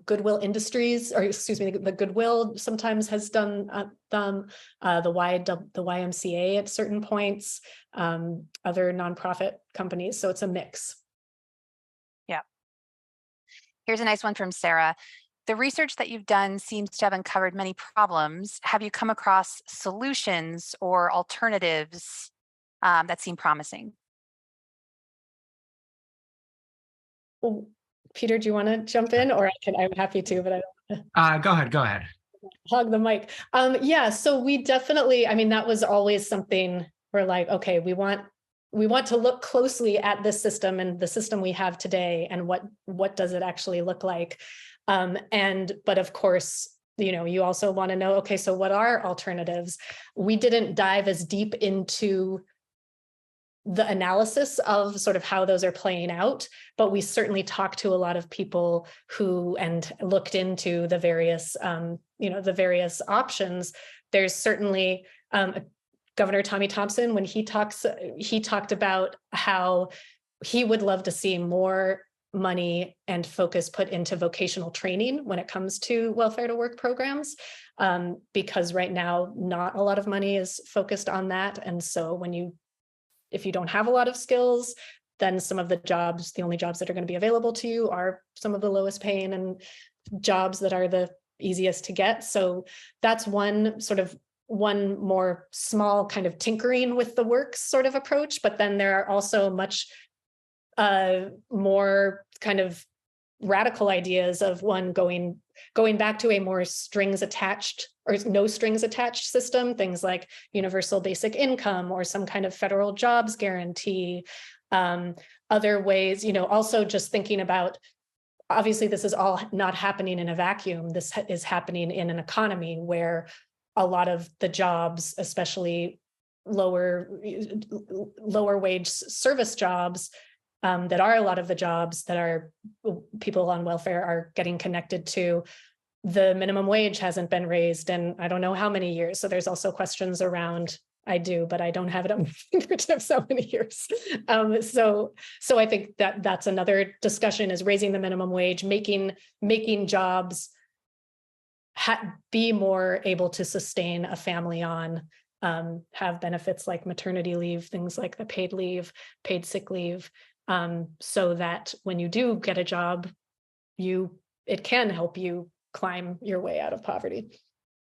[SPEAKER 3] Goodwill Industries, or excuse me, the Goodwill sometimes has done them, the YMCA at certain points, other nonprofit companies. So it's a mix.
[SPEAKER 1] Yeah. Here's a nice one from Sarah. The research that you've done seems to have uncovered many problems. Have you come across solutions or alternatives that seem promising?
[SPEAKER 3] Well, Peter, do you want to jump in, or I'm happy to, but I don't.
[SPEAKER 2] Go ahead.
[SPEAKER 3] Hog the mic. So we definitely, that was always something we're like, okay, we want to look closely at this system and the system we have today, and what does it actually look like? But of course, you also want to know, okay, so what are alternatives? We didn't dive as deep into the analysis of sort of how those are playing out, but we certainly talked to a lot of people and looked into the various, the various options. There's certainly Governor Tommy Thompson, when he talked about how he would love to see more money and focus put into vocational training when it comes to welfare to work programs, because right now not a lot of money is focused on that. And so if you don't have a lot of skills, then some of the only jobs that are going to be available to you are some of the lowest paying and jobs that are the easiest to get. So that's one more small kind of tinkering with the works sort of approach. But then there are also much more kind of radical ideas of one going back to a more strings attached or no strings attached system, things like universal basic income or some kind of federal jobs guarantee. Other ways, also just thinking about, obviously this is all not happening in a vacuum. This is happening in an economy where a lot of the jobs, especially lower wage service jobs, that are a lot of the jobs that are people on welfare are getting connected to. The minimum wage hasn't been raised in I don't know how many years. So there's also questions around, I do, but I don't have it on my fingertips how many years. So I think that's another discussion, is raising the minimum wage, making jobs be more able to sustain a family on, have benefits like maternity leave, things like the paid leave, paid sick leave, so that when you do get a job, it can help you climb your way out of poverty.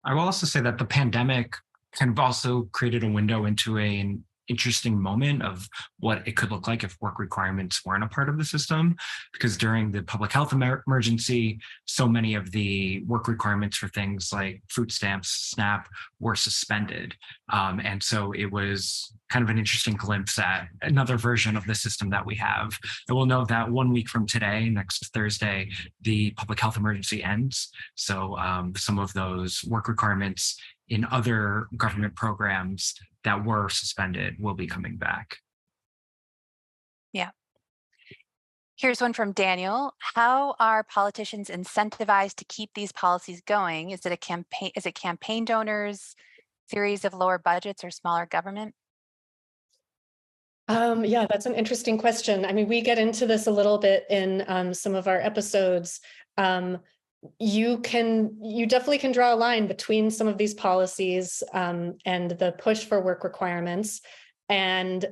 [SPEAKER 2] I will also say that the pandemic kind of also created a window into an interesting moment of what it could look like if work requirements weren't a part of the system, because during the public health emergency, so many of the work requirements for things like food stamps, SNAP, were suspended. And so it was kind of an interesting glimpse at another version of the system that we have. And we'll note that 1 week from today, next Thursday, the public health emergency ends. So some of those work requirements in other government programs that were suspended will be coming back.
[SPEAKER 1] Yeah. Here's one from Daniel. How are politicians incentivized to keep these policies going? Is it a campaign? Is it campaign donors, theories of lower budgets, or smaller government?
[SPEAKER 3] Yeah, that's an interesting question. I mean, we get into this a little bit in some of our episodes. You definitely can draw a line between some of these policies and the push for work requirements, and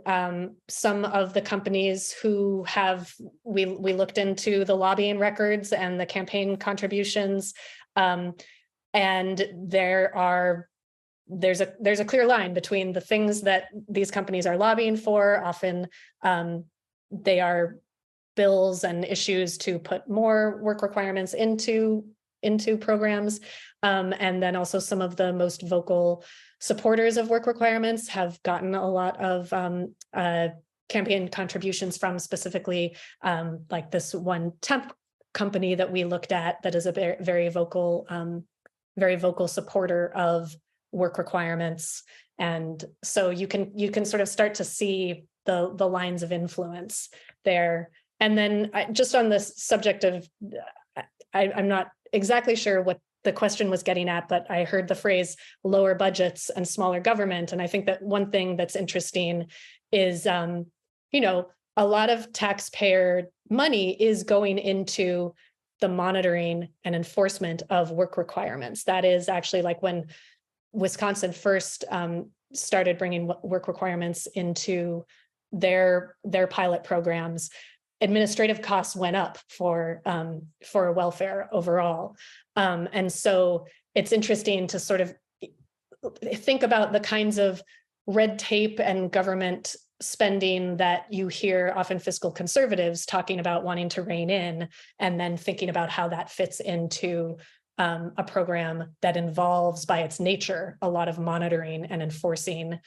[SPEAKER 3] some of the companies who have, we looked into the lobbying records and the campaign contributions, and there's a clear line between the things that these companies are lobbying for. Often they are bills and issues to put more work requirements into programs. And then also some of the most vocal supporters of work requirements have gotten a lot of campaign contributions from, specifically like this one temp company that we looked at that is a very vocal supporter of work requirements. And so you can sort of start to see the lines of influence there. And then just on this subject of, I'm not exactly sure what the question was getting at, but I heard the phrase lower budgets and smaller government. And I think that one thing that's interesting is, a lot of taxpayer money is going into the monitoring and enforcement of work requirements. That is actually like when Wisconsin first started bringing work requirements into their pilot programs, administrative costs went up for welfare overall. And so it's interesting to sort of think about the kinds of red tape and government spending that you hear often fiscal conservatives talking about wanting to rein in, and then thinking about how that fits into a program that involves, by its nature, a lot of monitoring and enforcing,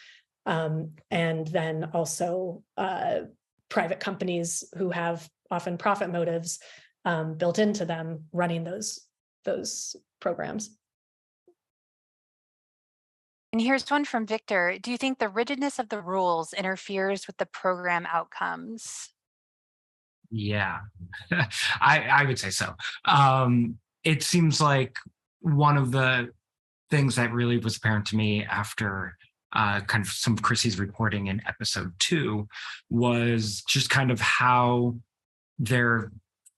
[SPEAKER 3] and then also private companies who have often profit motives built into them running those programs.
[SPEAKER 1] And here's one from Victor. Do you think the rigidness of the rules interferes with the program outcomes?
[SPEAKER 2] Yeah, I would say so. It seems like one of the things that really was apparent to me after kind of some of Krissy's reporting in episode 2 was just kind of how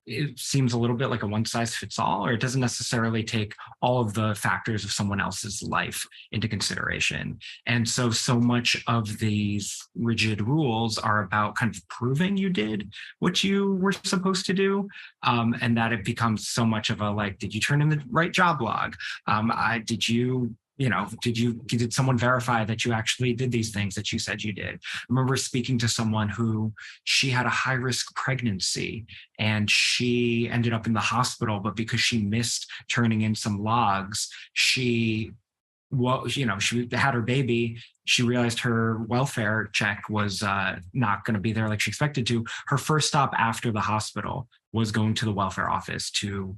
[SPEAKER 2] it seems a little bit like a one size fits all, or it doesn't necessarily take all of the factors of someone else's life into consideration. And so much of these rigid rules are about kind of proving you did what you were supposed to do. And that it becomes so much of a, like, did you turn in the right job log? Did someone verify that you actually did these things that you said you did? I remember speaking to someone who, she had a high risk pregnancy and she ended up in the hospital, but because she missed turning in some logs, she had her baby. She realized her welfare check was not going to be there like she expected to. Her first stop after the hospital was going to the welfare office to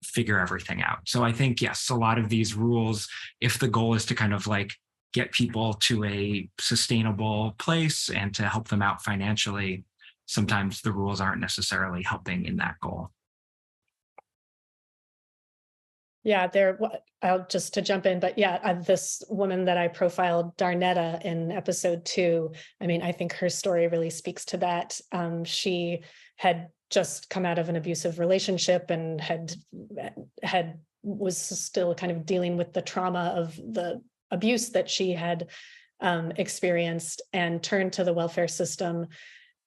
[SPEAKER 2] figure everything out. So I think, yes, a lot of these rules, if the goal is to kind of like get people to a sustainable place and to help them out financially, sometimes the rules aren't necessarily helping in that goal.
[SPEAKER 3] Yeah, I'll just to jump in, but yeah, this woman that I profiled, Darnetta, in episode 2, I mean, I think her story really speaks to that. She had just come out of an abusive relationship and was still kind of dealing with the trauma of the abuse that she had experienced, and turned to the welfare system.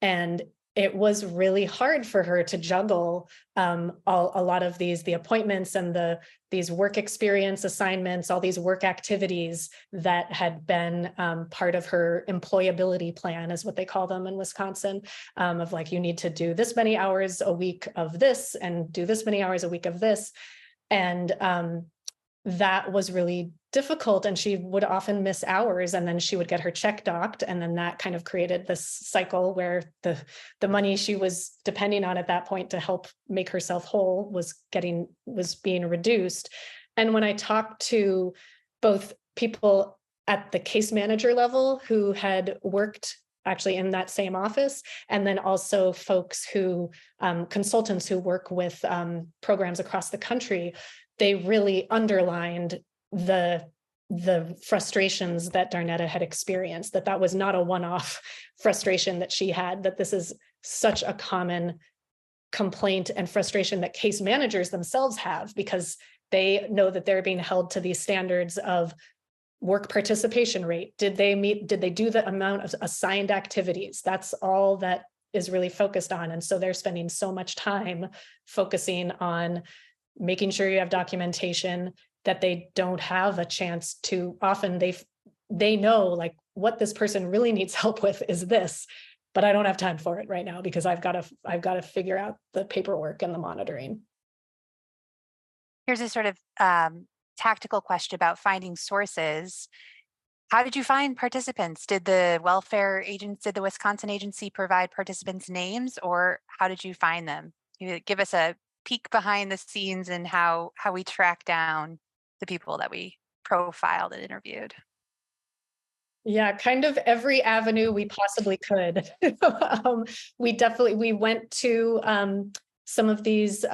[SPEAKER 3] And it was really hard for her to juggle a lot of the appointments and these work experience assignments, all these work activities that had been part of her employability plan, is what they call them in Wisconsin, of like, you need to do this many hours a week of this and do this many hours a week of this. And that was really difficult, and she would often miss hours, and then she would get her check docked, and then that kind of created this cycle where the money she was depending on at that point to help make herself whole was being reduced. And when I talked to both people at the case manager level who had worked actually in that same office, and then also folks who consultants who work with programs across the country, they really underlined the frustrations that Darnetta had experienced, that was not a one-off frustration that she had, that this is such a common complaint and frustration that case managers themselves have, because they know that they're being held to these standards of work participation rate. Did they do the amount of assigned activities? That's all that is really focused on. And so they're spending so much time focusing on making sure you have documentation, that they don't have a chance to, often they know like what this person really needs help with is this, but I don't have time for it right now because I've got to figure out the paperwork and the monitoring.
[SPEAKER 1] Here's a sort of tactical question about finding sources. How did you find participants? Did the Wisconsin agency provide participants' names, or how did you find them? You give us a peek behind the scenes and how we track down the people that we profiled and interviewed.
[SPEAKER 3] Yeah, kind of every avenue we possibly could. We went to some of these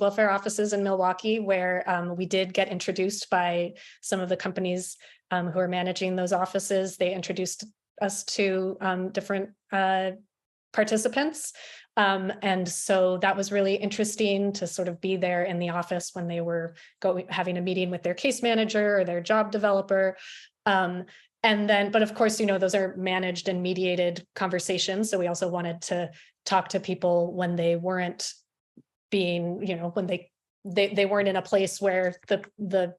[SPEAKER 3] welfare offices in Milwaukee where we did get introduced by some of the companies who are managing those offices. They introduced us to different participants. And so that was really interesting to sort of be there in the office when they were having a meeting with their case manager or their job developer. But of course, those are managed and mediated conversations. So we also wanted to talk to people when they weren't being, when they weren't in a place where the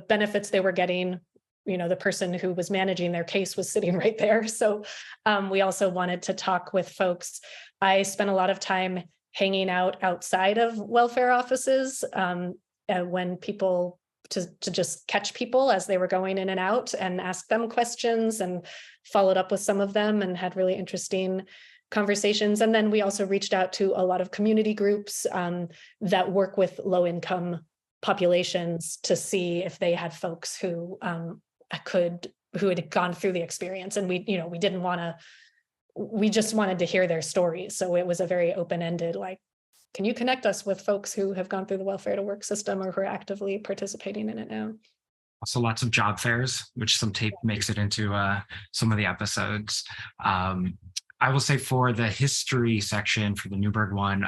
[SPEAKER 3] benefits they were getting, the person who was managing their case was sitting right there. So we also wanted to talk with folks. I spent a lot of time hanging out outside of welfare offices when people to just catch people as they were going in and out and ask them questions, and followed up with some of them and had really interesting conversations. And then we also reached out to a lot of community groups that work with low-income populations to see if they had folks who had gone through the experience. And we just wanted to hear their stories. So it was a very open-ended, like, can you connect us with folks who have gone through the welfare to work system or who are actively participating in it now?
[SPEAKER 2] Also lots of job fairs, which some tape makes it into some of the episodes. I will say for the history section for the Newburgh one,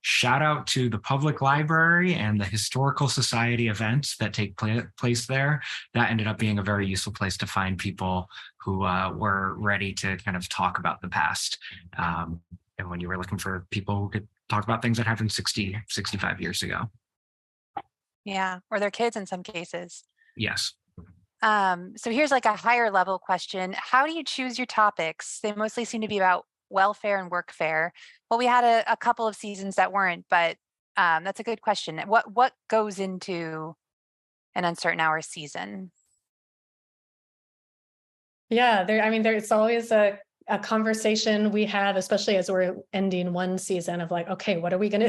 [SPEAKER 2] shout out to the public library and the historical society events that take place there. That ended up being a very useful place to find people who were ready to kind of talk about the past. And when you were looking for people who could talk about things that happened 60, 65 years ago.
[SPEAKER 1] Yeah, or their kids in some cases.
[SPEAKER 2] Yes.
[SPEAKER 1] So here's like a higher level question. How do you choose your topics? They mostly seem to be about welfare and workfare. Well, we had a couple of seasons that weren't, but that's a good question. What goes into an Uncertain Hours season?
[SPEAKER 3] Yeah, it's always a conversation we have, especially as we're ending one season, of like, okay, what are we gonna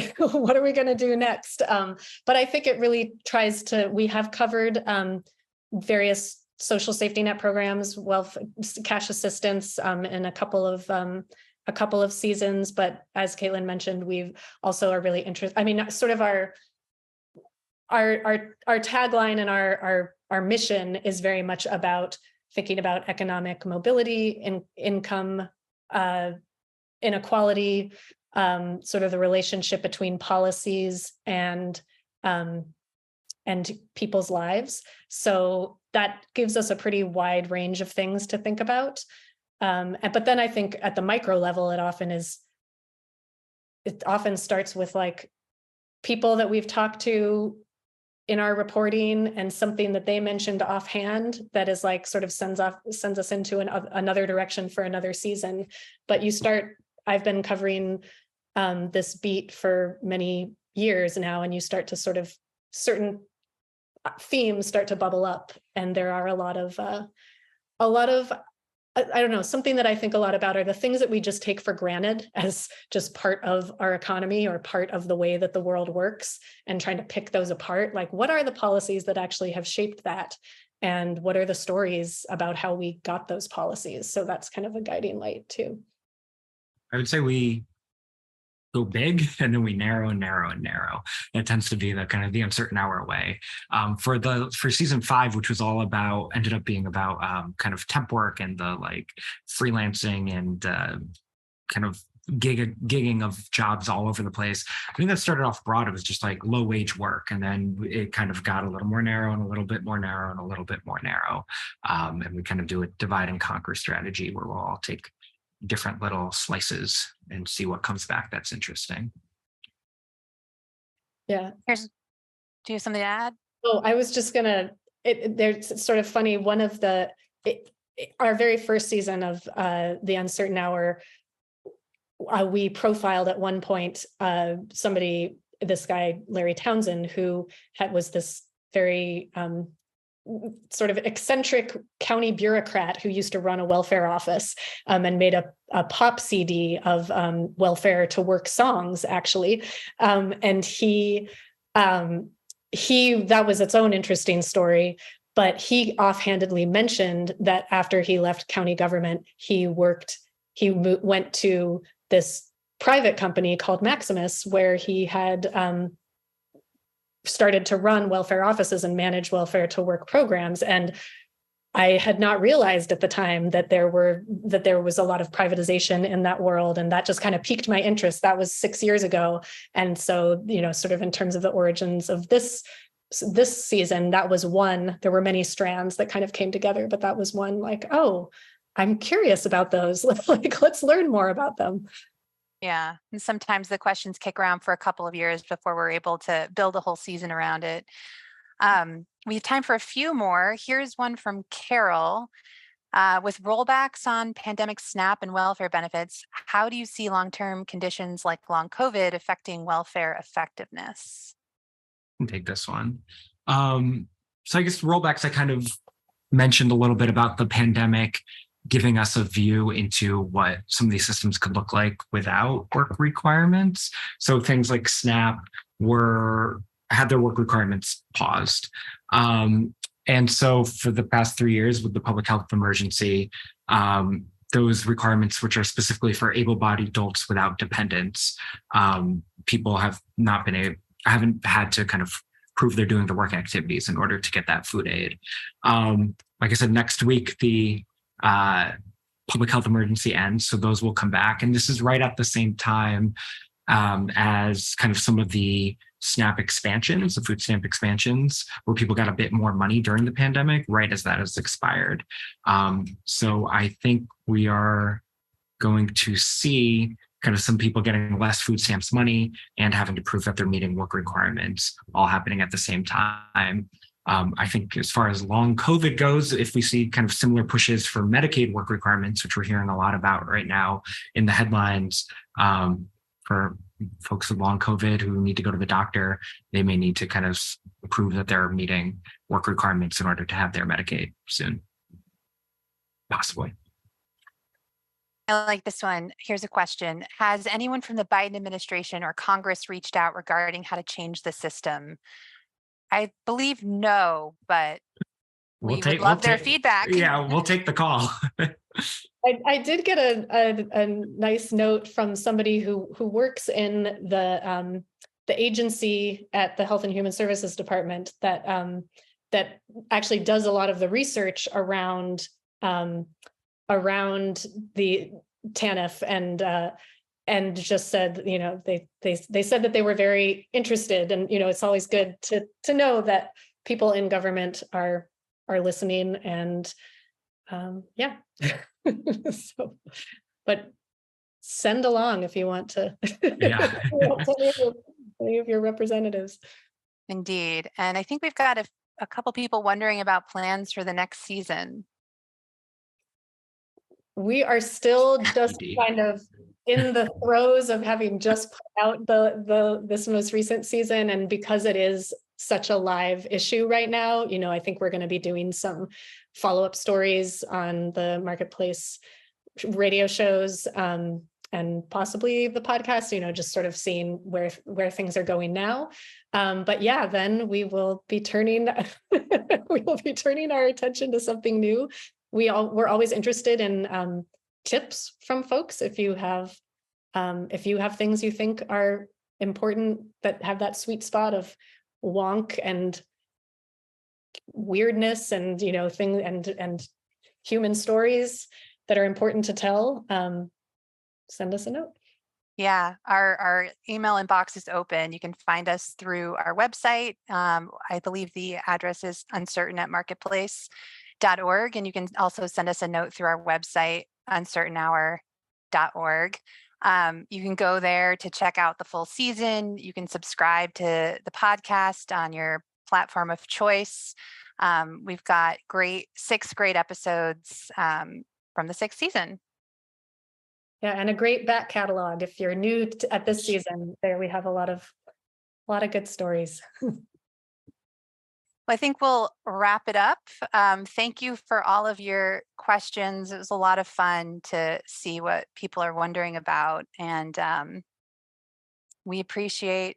[SPEAKER 3] do next? But I think it really we have covered various social safety net programs, cash assistance in a couple of seasons. But as Caitlin mentioned, we've also are really interested. Sort of our tagline and our mission is very much about thinking about economic mobility and income inequality, sort of the relationship between policies and people's lives. So that gives us a pretty wide range of things to think about. But then I think at the micro level, it often starts with like people that we've talked to in our reporting and something that they mentioned offhand that is like sort of sends us into another direction for another season. But I've been covering this beat for many years now, and you start to sort of certain themes start to bubble up, and there are a lot of I don't know, something that I think a lot about are the things that we just take for granted as just part of our economy or part of the way that the world works, and trying to pick those apart. Like, what are the policies that actually have shaped that? And what are the stories about how we got those policies? So that's kind of a guiding light too.
[SPEAKER 2] I would say we go big and then we narrow and narrow and narrow. It tends to be the kind of the uncertain hour way. For season 5, which was ended up being about kind of temp work and the like freelancing and kind of gigging of jobs all over the place. I think that started off broad. It was just like low wage work. And then it kind of got a little more narrow and a little bit more narrow and a little bit more narrow. And we kind of do a divide and conquer strategy where we'll all take different little slices and see what comes back that's interesting.
[SPEAKER 3] Yeah.
[SPEAKER 1] Do you have something to add?
[SPEAKER 3] Oh, I was just gonna, there's sort of funny, our very first season of The Uncertain Hour, we profiled at one point this guy, Larry Townsend, who was this very sort of eccentric county bureaucrat who used to run a welfare office and made a pop CD of welfare to work songs, actually. And that was its own interesting story, but he offhandedly mentioned that after he left county government, he went to this private company called Maximus, where he had started to run welfare offices and manage welfare to work programs. And I had not realized at the time that there was a lot of privatization in that world. And that just kind of piqued my interest. That was 6 years ago. And so, sort of in terms of the origins of this season, that was one. There were many strands that kind of came together, but that was one, like, oh, I'm curious about those. Let's learn more about them.
[SPEAKER 1] Yeah. And sometimes the questions kick around for a couple of years before we're able to build a whole season around it. We have time for a few more. Here's one from Carol. With rollbacks on pandemic SNAP and welfare benefits, how do you see long-term conditions like long COVID affecting welfare effectiveness?
[SPEAKER 2] I can take this one. So I guess rollbacks, I kind of mentioned a little bit about the pandemic giving us a view into what some of these systems could look like without work requirements. So things like SNAP had their work requirements paused. And so for the past 3 years with the public health emergency, those requirements, which are specifically for able-bodied adults without dependents, people haven't had to kind of prove they're doing the work activities in order to get that food aid. Like I said, next week, the public health emergency ends, so those will come back. And this is right at the same time as kind of some of the SNAP expansions, the food stamp expansions, where people got a bit more money during the pandemic, right as that has expired. So I think we are going to see kind of some people getting less food stamps money and having to prove that they're meeting work requirements all happening at the same time. I think as far as long COVID goes, if we see kind of similar pushes for Medicaid work requirements, which we're hearing a lot about right now in the headlines, for folks with long COVID who need to go to the doctor, they may need to kind of prove that they're meeting work requirements in order to have their Medicaid soon, possibly.
[SPEAKER 1] I like this one. Here's a question. Has anyone from the Biden administration or Congress reached out regarding how to change the system? I believe no, but we would love their feedback.
[SPEAKER 2] Yeah, we'll take the call.
[SPEAKER 3] I did get a nice note from somebody who works in the agency at the Health and Human Services Department that actually does a lot of the research around the TANF and just said, they said that they were very interested, and it's always good to know that people in government are listening and Yeah. So, but send along if you want to.
[SPEAKER 2] Yeah.
[SPEAKER 3] Any of your representatives.
[SPEAKER 1] Indeed. And I think we've got a couple people wondering about plans for the next season.
[SPEAKER 3] We are still just kind of in the throes of having just put out this most recent season. And because it is such a live issue right now, I think we're going to be doing some follow-up stories on the Marketplace radio shows, and possibly the podcast, just sort of seeing where things are going now. But yeah, then we will be turning our attention to something new. We're always interested in tips from folks. If you have things you think are important that have that sweet spot of wonk and weirdness and things and human stories that are important to tell, send us a note.
[SPEAKER 1] Yeah, our email inbox is open. You can find us through our website. I believe the address is uncertain@marketplace.org. And you can also send us a note through our website, uncertainhour.org. You can go there to check out the full season. You can subscribe to the podcast on your platform of choice. We've got 6 great episodes from the 6th season.
[SPEAKER 3] Yeah, and a great back catalog. If you're new at this season, there we have a lot of good stories.
[SPEAKER 1] Well, I think we'll wrap it up. Thank you for all of your questions. It was a lot of fun to see what people are wondering about, and we appreciate,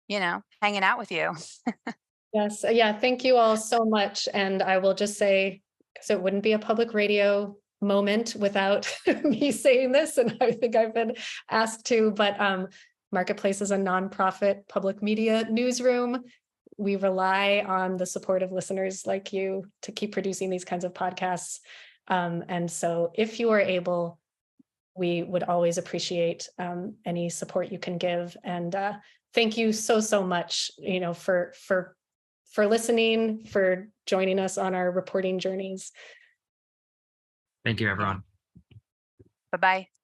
[SPEAKER 1] hanging out with you.
[SPEAKER 3] Yes, yeah, thank you all so much. And I will just say, because it wouldn't be a public radio moment without me saying this, and I think I've been asked to, but Marketplace is a nonprofit public media newsroom. We rely on the support of listeners like you to keep producing these kinds of podcasts. And so if you are able, we would always appreciate any support you can give. And thank you so much, for listening, for joining us on our reporting journeys.
[SPEAKER 2] Thank you, everyone.
[SPEAKER 1] Bye-bye.